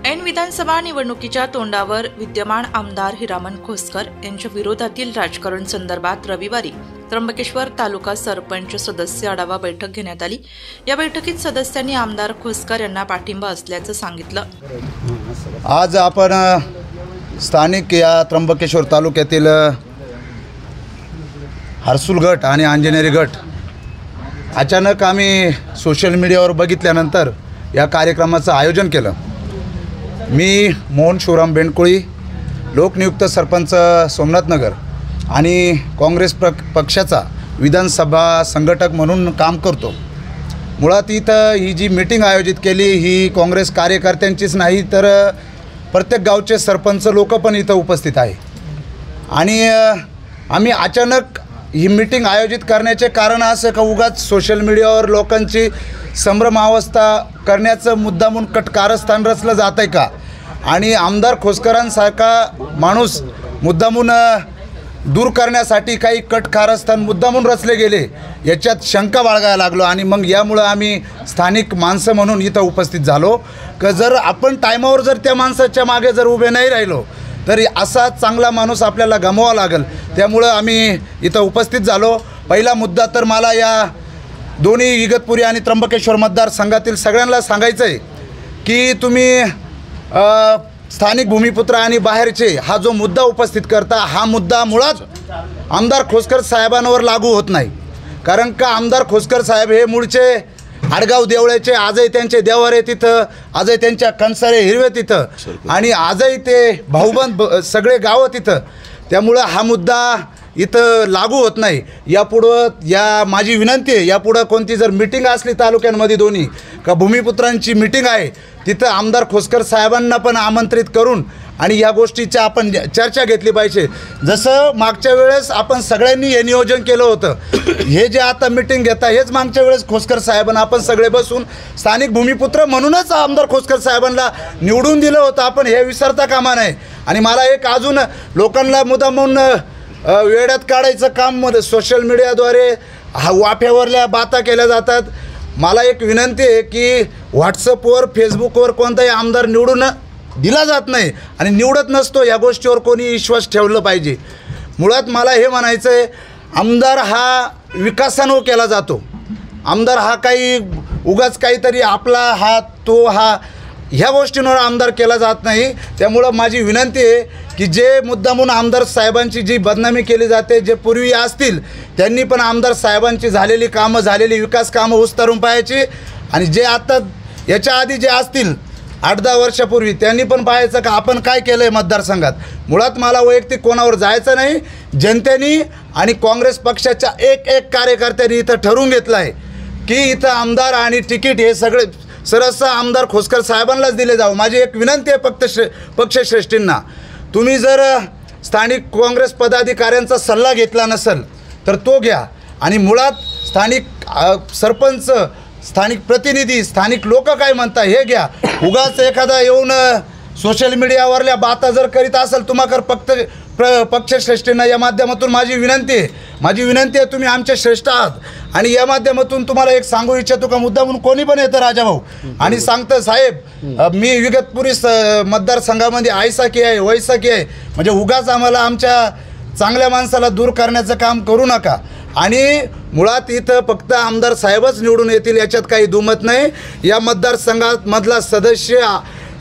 ऐन विधानसभा निवडणुकीच्या तोंडावर विद्यमान आमदार हिरामन खोसकर यांच्या विरोधातील राजकारण संदर्भात रविवारी त्र्यंबकेश्वर तालुका सरपंच सदस्य आढावा बैठक घेण्यात आली। या बैठकीत सदस्यांनी आमदार खोसकर यांना पाठिंबा असल्याचं सांगितलं। आज आपण स्थानिक या त्र्यंबकेश्वर तालुक्यातील हर्सुल गट आणि अंजनेरी गट अचानक आम्ही सोशल मीडियावर बघितल्यानंतर या कार्यक्रमाचं आयोजन केलं। मी मोहन शिवराम बेंडकुळी, लोकनियुक्त सरपंच सोमनाथनगर आणि काँग्रेस पक्षाचा विधानसभा संघटक म्हणून काम करतो। मुळात इथं ही जी मीटिंग आयोजित केली ही काँग्रेस कार्यकर्त्यांचीच नाही तर प्रत्येक गावचे सरपंच लोक पण इथं उपस्थित आहे। आणि आम्ही अचानक ही मीटिंग आयोजित करण्याचे कारण असं का उगाच सोशल मीडियावर लोकांची संभ्रमावस्था करण्याचं मुद्दामून कारस्थान रचलं जात आहे का, आणि आमदार खोसकरांसारखा माणूस मुद्दामून दूर करण्यासाठी काही कारस्थान मुद्दामून रचले गेले याच्यात शंका बाळगायला लागलो। आणि मग यामुळं आम्ही स्थानिक माणसं म्हणून इथं उपस्थित झालो की जर आपण टायमावर जर त्या माणसाच्या मागे जर उभे नाही राहिलो तर असा चांगला माणूस आपल्याला गमवावा लागेल। त्यामुळं आम्ही इथं उपस्थित झालो। पहिला मुद्दा तर मला या दोन्ही इगतपुरी आणि त्र्यंबकेश्वर मतदारसंघातील सगळ्यांना सांगायचं आहे की तुम्ही स्थानिक भूमिपुत्र आणि बाहेरचे हा जो मुद्दा उपस्थित करता हा मुद्दा मुळात आमदार खोसकर साहेबांवर लागू होत नाही। कारण का आमदार खोसकर साहेब हे मूळचे आडगाव देवळ्याचे, आजही त्यांचे देवारे तिथं, आजही त्यांच्या कणसारे हिरवे तिथं, आणि आजही ते भाऊबंद सगळे गावं तिथं। त्यामुळं हा मुद्दा इथं लागू होत नाही। यापुढं माझी विनंती आहे, यापुढं कोणती जर मीटिंग असली तालुक्यांमध्ये दोन्ही का भूमिपुत्रांची मीटिंग आहे तिथं आमदार खोसकर साहेबांना पण आमंत्रित करून आणि या गोष्टीच्या आपण चर्चा घेतली पाहिजे। जसं मागच्या वेळेस आपण सगळ्यांनी हे नियोजन केलं होतं, हे जे आता मीटिंग घेता हेच मागच्या वेळेस खोसकर साहेबांना आपण सगळे बसून स्थानिक भूमिपुत्र म्हणूनच आमदार खोसकर साहेबांना निवडून दिलं होतं, आपण हे विसरता कामा नये। आणि मला एक अजून लोकांना मुद्दामून वेड्यात काढायचं काम सोशल मीडियाद्वारे वाफ्यावरल्या बाता केल्या जातात। मला एक विनंती आहे की व्हॉट्सअपवर फेसबुकवर कोणताही आमदार निवडून दिला जात नाही आणि निवडत नसतो, या गोष्टीवर कोणी विश्वास ठेवलं पाहिजे। मुळात मला हे म्हणायचं आहे, आमदार हा विकासानं केला जातो। आमदार हा काही उगाच काहीतरी आपला हा तो हा ह्या गोष्टींवर आमदार केला जात नाही। त्यामुळं माझी विनंती आहे की जे मुद्दामून आमदार साहेबांची जी बदनामी केली जाते, जे पूर्वी असतील त्यांनी पण आमदार साहेबांची झालेली कामं, झालेली विकास कामं उचतारून पाहायची, आणि जे आता याच्या आधी जे असतील 8-10 वर्षापूर्वी त्यांनी पण पाहायचं का आपण काय केलं आहे मतदारसंघात। मुळात मला वैयक्तिक कोणावर जायचं नाही, जनतेने आणि काँग्रेस पक्षाच्या एक कार्यकर्त्यांनी इथं ठरवून घेतलं आहे की इथं आमदार आणि तिकीट हे सगळे सरसा आमदार खोसकर साहेबांनाच दिले जावं। माझी एक विनंती आहे पक्षश्रेष्ठींना, तुम्ही जर स्थानिक काँग्रेस पदाधिकाऱ्यांचा सल्ला घेतला नसेल तर तो घ्या, आणि मुळात स्थानिक सरपंच, स्थानिक प्रतिनिधी, स्थानिक लोक काय म्हणतात हे घ्या। उगाच एखादा येऊन सोशल मीडियावरल्या बाता जर करीत असेल तुम्हाला पक्षश्रेष्ठींना या माध्यमातून माझी विनंती आहे, तुम्ही आमचे श्रेष्ठ आहात। आणि या माध्यमातून तुम्हाला एक सांगू इच्छितो का मुद्दा म्हणून कोणी पण येतं राजाभाऊ आणि सांगतं साहेब मी इगतपुरी मतदारसंघामध्ये आयसाकी आहे वैसाकी आहे, म्हणजे उगाच आम्हाला आमच्या चांगल्या माणसाला दूर करण्याचं काम करू नका। आणि मुळात इथं फक्त आमदार साहेबच निवडून येतील याच्यात काही दुमत नाही। या मतदारसंघात मधला सदस्य,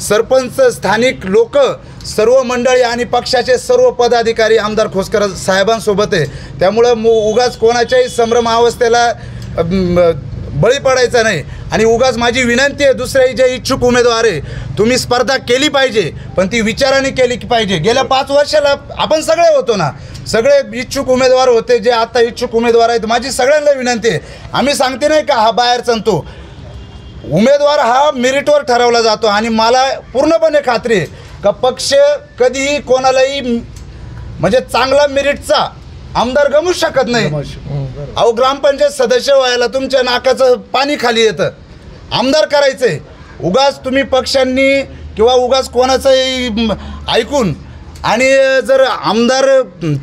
सरपंच, स्थानिक लोक, सर्व मंडळी आणि पक्षाचे सर्व पदाधिकारी आमदार खोसकर साहेबांसोबत आहे। त्यामुळं उगाच कोणाच्याही संभ्रमावस्थेला बळी पडायचा नाही। आणि उगाच माझी विनंती आहे, दुसरे जे इच्छुक उमेदवार आहे तुम्ही स्पर्धा केली पाहिजे, पण ती विचाराने केली पाहिजे। गेल्या 5 वर्षाला आपण सगळे होतो ना, सगळे इच्छुक उमेदवार होते, जे आता इच्छुक उमेदवार आहेत। माझी सगळ्यांना विनंती आहे, आम्ही सांगते नाही का हा बाहेरचा तो उमेदवार हा मेरिटवर ठरवला जातो, आणि मला पूर्णपणे खात्री आहे का पक्ष कधीही कोणालाही म्हणजे चांगला मेरिटचा आमदार गमू शकत नाही। अहो ग्रामपंचायत सदस्य व्हायला तुमच्या नाकाचं पाणी खाली येतं, आमदार करायचंय। उगाच तुम्ही पक्षांनी किंवा उगाच कोणाचंही ऐकून आणि जर आमदार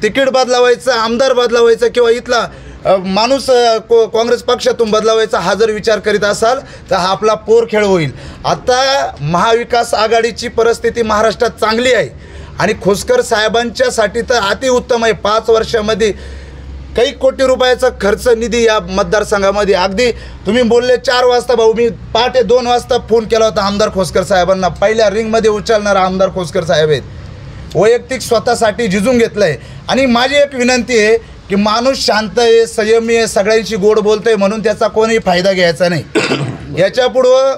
तिकीट बदलावायचं, आमदार बदलावायचं किंवा इथला माणूस काँग्रेस पक्षातून बदलावायचा हा जर विचार करीत असाल तर हा आपला पोर खेळ होईल. आता महाविकास आघाडीची परिस्थिती महाराष्ट्रात चांगली आहे आणि खोसकर साहेबांच्यासाठी तर अतिउत्तम आहे. 5 वर्षामध्ये काही कोटी रुपयाचा खर्च निधी या मतदारसंघामध्ये. अगदी तुम्ही बोलले 4 वाजता भाऊ, मी पहाटे 2 वाजता फोन केला होता आमदार खोसकर साहेबांना. पहिल्या रिंगमध्ये उचलणारा आमदार खोसकर साहेब आहेत. वैयक्तिक स्वतःसाठी झिजून घेतलं आहे. आणि माझी एक विनंती आहे की माणूस शांत आहे, संयमी आहे, सगळ्यांशी गोड बोलतं आहे म्हणून त्याचा कोणीही फायदा घ्यायचा नाही. याच्यापुढं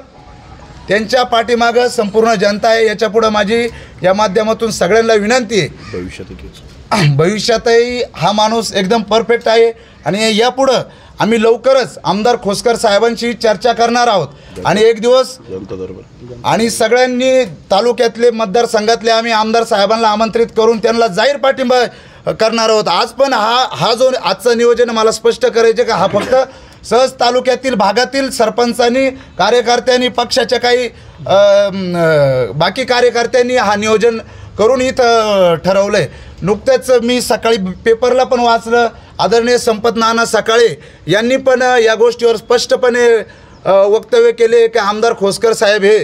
त्यांच्या पाठीमागं संपूर्ण जनता आहे. याच्यापुढं माझी या माध्यमातून सगळ्यांना विनंती आहे, भविष्यातही हा माणूस एकदम परफेक्ट आहे. आणि यापुढं आम्ही लवकरच आमदार खोसकर साहेबांशी चर्चा करणार आहोत. आणि एक दिवस आणि सगळ्यांनी तालुक्यातले मतदारसंघातले आम्ही आमदार साहेबांना आमंत्रित करून त्यांना जाहीर पाठिंबा करणार आहोत. आज पण हा जो आजचं नियोजन मला स्पष्ट करायचे का हा फक्त सहज तालुक्यातील भागातील सरपंचांनी, कार्यकर्त्यांनी, पक्षाच्या काही बाकी कार्यकर्त्यांनी हा नियोजन करून इथं ठरवलं आहे. नुकतेच मी सकाळी पेपरला पण वाचलं, आदरणीय संपत नाना सकाळे यांनी पण या गोष्टीवर स्पष्टपणे वक्तव्य केले की आमदार खोसकर साहेब हे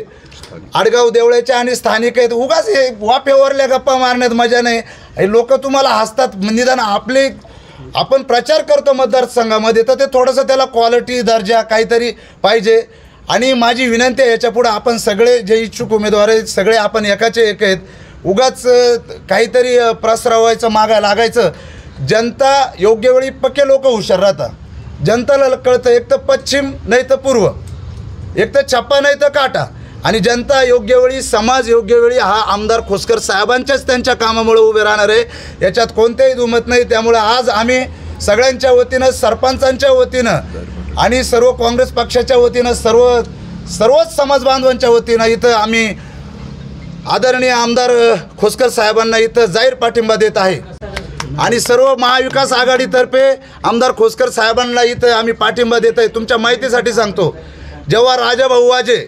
आडगाव देवळ्याचे आणि स्थानिक आहेत. उगाच हे वाफेवरल्या गप्पा मारण्यात मजा नाही. हे लोक तुम्हाला हसतात. निदान आपण प्रचार करतो मतदारसंघामध्ये तर ते थोडंसं त्याला क्वालिटी, दर्जा काहीतरी पाहिजे. आणि माझी विनंती आहे याच्यापुढं आपण सगळे जे इच्छुक उमेदवार आहेत सगळे आपण एकाचे एक आहेत. उगाच काहीतरी प्रसरावायचं, मागा लागायचं. जनता योग्य वेळी पक्के लोक हुशार राहतात. जनताला कळतं एक तर पश्चिम नाही तर पूर्व, एक तर छप्पा नाही तर काटा. आणि जनता योग्य वेळी, समाज योग्य वेळी हा आमदार खोसकर साहेबांच्याच त्यांच्या कामामुळे उभे राहणार आहे, याच्यात कोणतेही दुमत नाही. त्यामुळे आज आम्ही सगळ्यांच्या वतीनं, सरपंचांच्या वतीनं आणि सर्व काँग्रेस पक्षाच्या वतीनं, सर्वच समाज बांधवांच्या वतीनं इथं आम्ही आदरणीय आमदार खोसकर साहेबांना इथं जाहीर पाठिंबा देत आहे. आणि सर्व महाविकास आघाडीतर्फे आमदार खोसकर साहेबांना इथं आम्ही पाठिंबा देत आहे. तुमच्या माहितीसाठी सांगतो, जेव्हा राजाभाऊ वाजे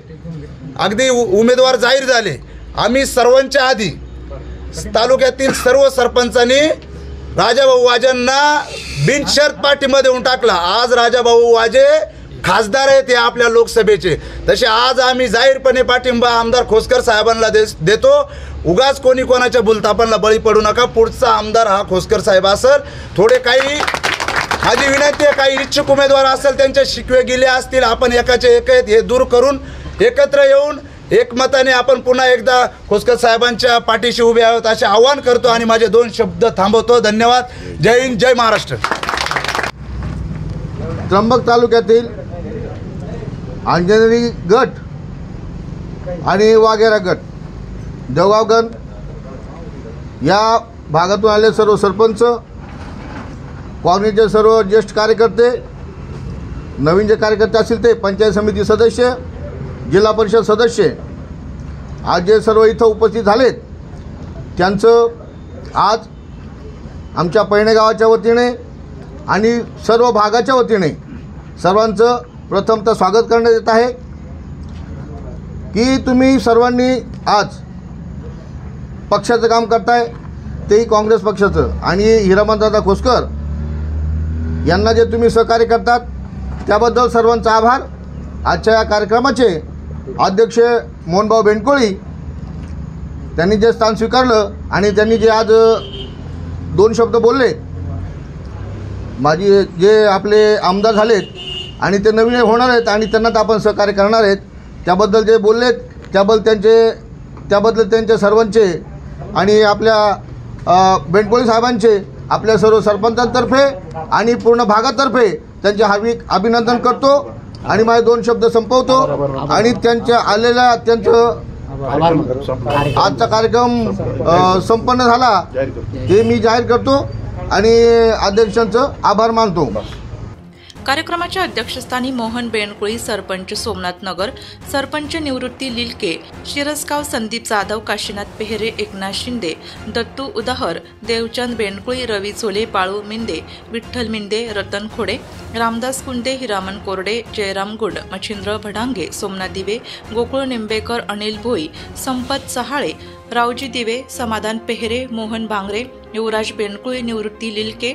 अगदी उमेदवार जाहीर झाले, आम्ही सर्वांच्या आधी तालुक्यातील सर्व सरपंचांनी राजाभाऊ वाजेंना बिनशर्त पाठिंबा देऊन टाकला. आज राजाभाऊ वाजे खासदार आहेत या आपल्या लोकसभेचे. तसे आज आम्ही जाहीरपणे पाठिंबा आमदार खोसकर साहेबांना देतो. उगाच कोणी कोणाच्या भूलथापांना बळी पडू नका. पुढचा आमदार हा खोसकर साहेब असेल. थोडे काही माझी विनंती आहे, काही इच्छुक उमेदवार असेल त्यांचे शिकवे गेले असतील, आपण एकाचे एक आहेत हे दूर करून एकत्र येऊन एकमताने आपण पुन्हा एकदा खोसकर साहेबांच्या पाठीशी उभे आहोत असे आवाहन करतो. आणि माझे 2 शब्द थांबवतो. धन्यवाद. जय हिंद, जय महाराष्ट्र. त्र्यंबक तालुक्यातील अंजनेरी गट आणि वाघेरा गट, देवगावगण या भागातून आले सर्व सरपंच, काँग्रेसचे सर्व ज्येष्ठ कार्यकर्ते, नवीन जे कार्यकर्ते असतील ते, पंचायत समिती सदस्य, जिल्हा परिषद सदस्य, आज जे सर्व इथं उपस्थित झालेत त्यांचं आज आमच्या पैणे गावाच्या वतीने आणि सर्व भागाच्या वतीने सर्वांचं प्रथमतः स्वागत करण्यात येत आहे की तुम्ही सर्वांनी आज पक्षाचं काम करताय, तेही काँग्रेस पक्षाचं. आणि हिरामनदादा खोसकर यांना जे तुम्ही सहकार्य करतात त्याबद्दल सर्वांचा आभार. आजच्या या कार्यक्रमाचे अध्यक्ष मोहनभाऊ बेंडकोळी त्यांनी जे स्थान स्वीकारलं आणि त्यांनी जे आज 2 शब्द बोलले, माझी जे आपले आमदार झालेत आणि ते नवीन होणार आहेत आणि त्यांना आपण सहकार्य करणार आहेत, त्याबद्दल जे बोललेत त्याबद्दल त्यांचे सर्वांचे आणि आपल्या बेंडकोळी साहेबांचे आपल्या सर्व सरपंचांतर्फे आणि पूर्ण भागातर्फे त्यांचे हार्दिक अभिनंदन करतो. आणि माझे 2 शब्द संपवतो. आणि त्यांच्या आलेल्या आजचा कार्यक्रम संपन्न झाला हे मी जाहीर करतो आणि अध्यक्षांचं आभार मानतो. कार्यक्रमाच्या अध्यक्षस्थानी मोहन बेंडकुळी, सरपंच सोमनाथ नगर, सरपंच निवृत्ती लिलके, शिरसगाव संदीप जाधव, काशीनाथ पेहरे, एकनाथ शिंदे, दत्तू उदाहर, देवचंद बेंडकुळी, रवी चोले, बाळू मिंदे, विठ्ठल मिंदे, रतन खोडे, रामदास कुंदे, हिरामन कोरडे, जयराम गुड, मच्छिंद्र भडांगे, सोमनाथ दिवे, गोकुळ निंबेकर, अनिल भोई, संपत सहाळे, रावजी दिवे, समाधान पेहरे, मोहन बांगरे, युवराज बेंडकुळी, निवृत्ती लिलके,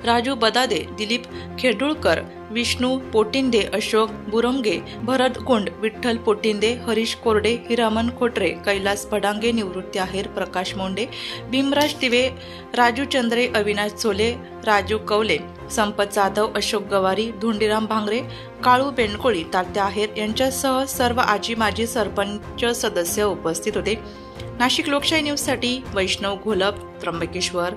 राजू बदादे, दिलीप खेडुळकर, विष्णू पोटिंदे, अशोक बुरंगे, भरत कोंड, विठ्ठल पोटिंदे, हरीश कोरडे, हिरामन खोटरे, कैलास भडांगे, निवृत्ती आहेर, प्रकाश मोंडे, भीमराज तिवे, राजू चंद्रे, अविनाश चोले, राजू कवले, संपत जाधव, अशोक गवारी, धुंडीराम भांगरे, काळू बेंडकोळी, तात्या आहेर यांच्यासह सर्व आजी माजी सरपंच सदस्य उपस्थित होते. नाशिक लोकशाही न्यूजसाठी वैष्णव घोलप, त्र्यंबकेश्वर.